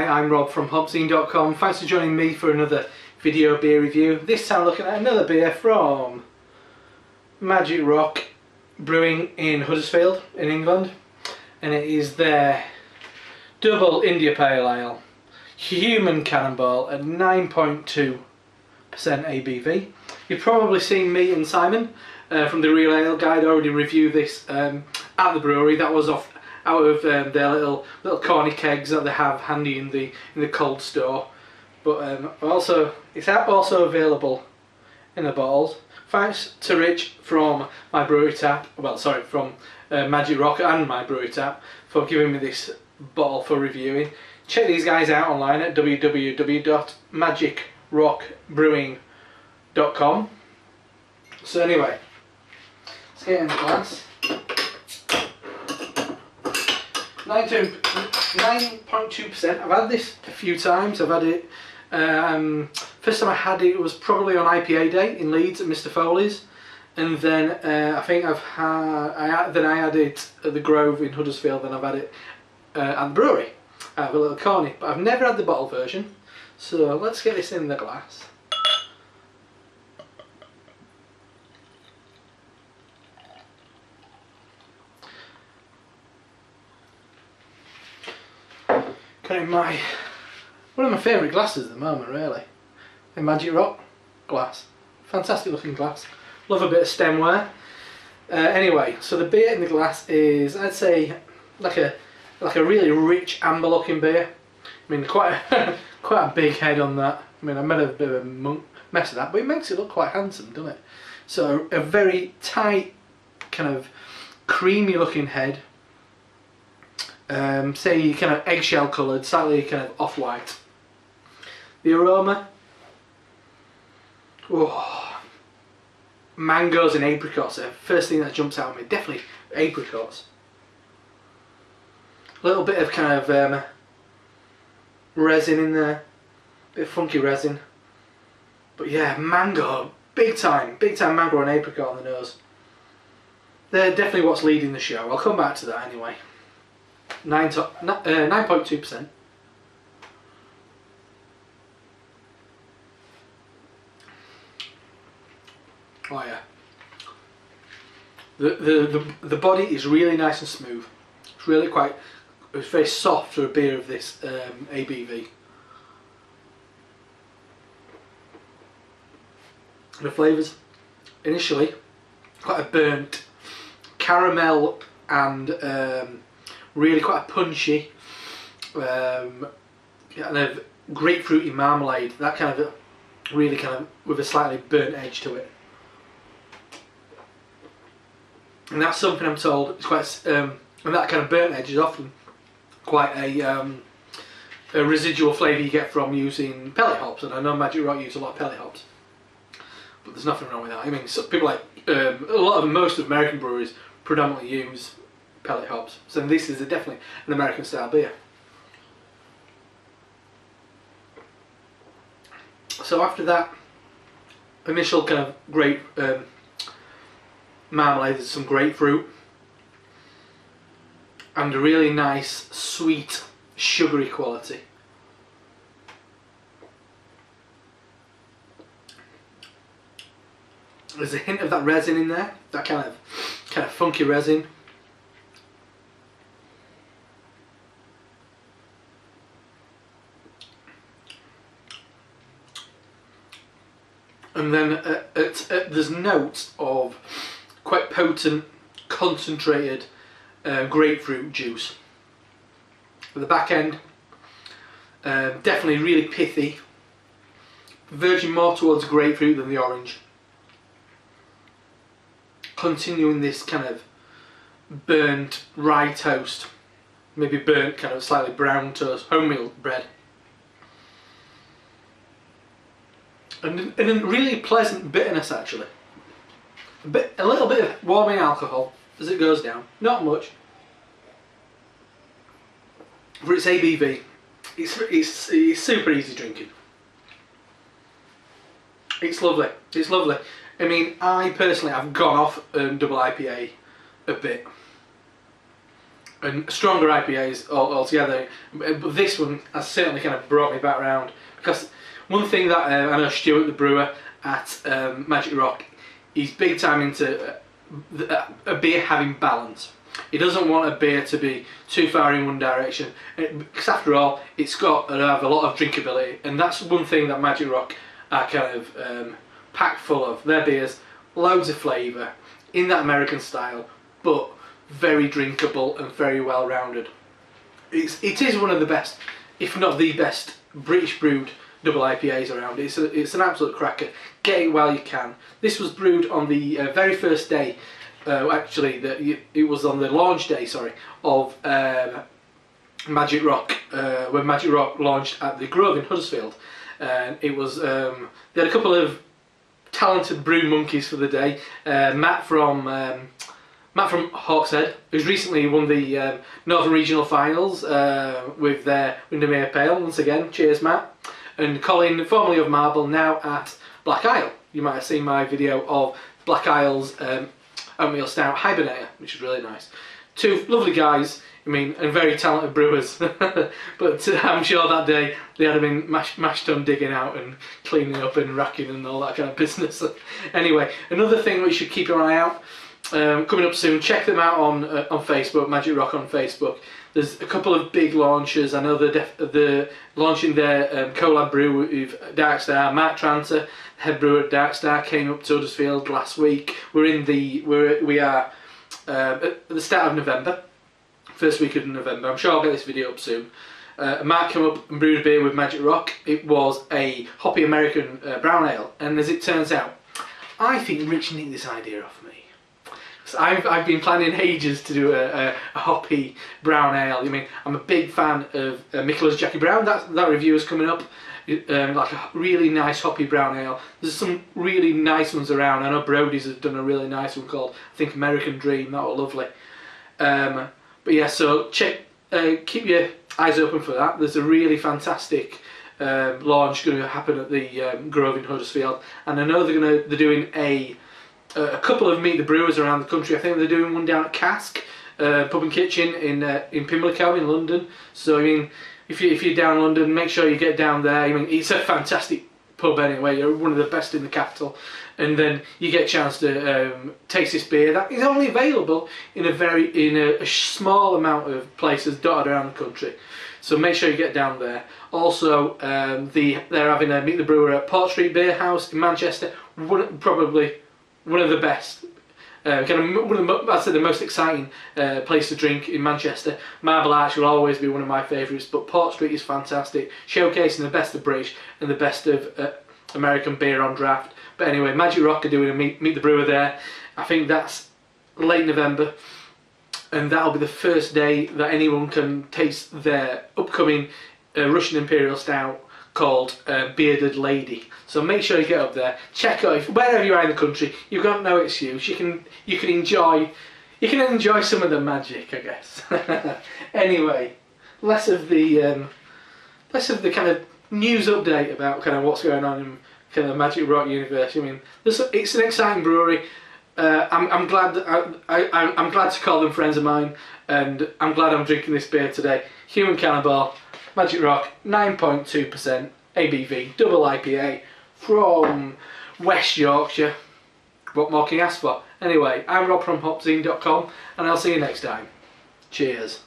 I'm Rob from HopZine.com. Thanks for joining me for another video beer review. This time looking at another beer from Magic Rock Brewing in Huddersfield in England, and it is their double India Pale Ale Human Cannonball at 9.2% ABV. You've probably seen me and Simon from the Real Ale Guide already review this at the brewery. That was out of their little corny kegs that they have handy in the cold store. But it's also available in the bottles. Thanks to Rich from my brewery tap, from Magic Rock and my brewery tap for giving me this bottle for reviewing. Check these guys out online at www.magicrockbrewing.com. So anyway, let's get in the glass. 9.2%. I've had this a few times. I've had it. First time I had it was probably on IPA day in Leeds at Mr. Foley's, and then I think I had it at the Grove in Huddersfield. Then I've had it at the brewery. I have a little corny, but I've never had the bottle version. So let's get this in the glass. One of my favourite glasses at the moment, really. A Magic Rock glass. Fantastic looking glass. Love a bit of stemware. Anyway, so the beer in the glass is, I'd say, like a really rich amber looking beer. I mean, quite a big head on that. I mean, I made a bit of a mess of that, but it makes it look quite handsome, doesn't it? So a very tight, kind of creamy looking head. Say kind of eggshell coloured, slightly kind of off-white. The aroma, mangoes and apricots. The first thing that jumps out at me, definitely apricots. A little bit of kind of resin in there, bit of funky resin. But yeah, mango, big time mango and apricot on the nose. They're definitely what's leading the show. I'll come back to that anyway. 9.2%. Oh yeah. The body is really nice and smooth. It's very soft for a beer of this ABV. The flavours, initially, quite a burnt caramel and really quite a punchy kind of grapefruity marmalade. That kind of really kind of with a slightly burnt edge to it. And that's something I'm told is quite, and that kind of burnt edge is often quite a residual flavour you get from using pellet hops. And I know Magic Rock use a lot of pellet hops, but there's nothing wrong with that. I mean, people like most of American breweries predominantly use pellet hops, so this is definitely an American style beer. So after that initial kind of great marmalade, there's some grapefruit and a really nice sweet sugary quality. There's a hint of that resin in there, that kind of funky resin. And then there's notes of quite potent, concentrated grapefruit juice. At the back end, definitely really pithy, verging more towards grapefruit than the orange. Continuing this kind of burnt rye toast, maybe burnt kind of slightly brown toast, wholemeal bread. And a really pleasant bitterness actually. A little bit of warming alcohol as it goes down, not much. For its ABV, it's super easy drinking. It's lovely, it's lovely. I mean, I personally have gone off double IPA a bit. and stronger IPAs altogether. But this one has certainly kind of brought me back round, because one thing that I know Stuart, the brewer at Magic Rock, he's big time into a beer having balance. He doesn't want a beer to be too far in one direction, because after all, it's got to have a lot of drinkability, and that's one thing that Magic Rock are kind of packed full of. Their beers, loads of flavour, in that American style, but very drinkable and very well rounded. It is one of the best, if not the best, British brewed double IPAs around. It's an absolute cracker. Get it while you can. This was brewed on the very first day. It was on the launch day, sorry, of Magic Rock, when Magic Rock launched at the Grove in Huddersfield. And it was they had a couple of talented brew monkeys for the day. Matt from HopZine, who's recently won the Northern Regional Finals with their Windermere Pale. Once again, cheers, Matt. And Colin, formerly of Marble, now at Black Isle. You might have seen my video of Black Isle's Oatmeal Stout Hibernator, which is really nice. Two lovely guys, I mean, and very talented brewers. But I'm sure that day they had been mashed on digging out and cleaning up and racking and all that kind of business. Anyway, another thing we should keep your eye out, coming up soon, check them out on Facebook, Magic Rock on Facebook. There's a couple of big launches. I know they're launching their collab brew with Darkstar. Mark Tranter, head brewer at Darkstar, came up to Huddersfield last week. We are at the start of November, first week of November. I'm sure I'll get this video up soon. Mark came up and brewed a beer with Magic Rock. It was a hoppy American brown ale, and as it turns out, I think Rich nicked this idea off me. So I've been planning ages to do a hoppy brown ale. I mean, I'm a big fan of Michela's Jackie Brown. That review is coming up. Like a really nice hoppy brown ale. There's some really nice ones around. I know Brody's has done a really nice one called, I think, American Dream. That was lovely. But yeah, so keep your eyes open for that. There's a really fantastic launch going to happen at the Grove in Huddersfield, and I know they're doing a couple of Meet the Brewers around the country. I think they're doing one down at Cask Pub and Kitchen in Pimlico in London. So I mean, if you're down London, make sure you get down there. I mean, it's a fantastic pub anyway. You're one of the best in the capital, and then you get a chance to taste this beer that is only available in a small amount of places dotted around the country. So make sure you get down there. Also, they're having a Meet the Brewer at Port Street Beer House in Manchester. Probably one of the best, I'd say the most exciting place to drink in Manchester. Marble Arch will always be one of my favourites, but Port Street is fantastic, showcasing the best of British and the best of American beer on draft. But anyway, Magic Rock are doing a Meet the Brewer there. I think that's late November, and that'll be the first day that anyone can taste their upcoming Russian Imperial Stout called Bearded Lady. So make sure you get up there, check out wherever you are in the country. You've got no excuse. You can enjoy some of the magic, I guess. Anyway, less of the kind of news update about kind of what's going on in kind of the Magic Rock universe. I mean, it's an exciting brewery. I'm glad I'm glad to call them friends of mine, and I'm glad I'm drinking this beer today. Human Cannonball, Magic Rock, 9.2% ABV, double IPA from West Yorkshire. What more can you ask for? Anyway, I'm Rob from HopZine.com, and I'll see you next time. Cheers.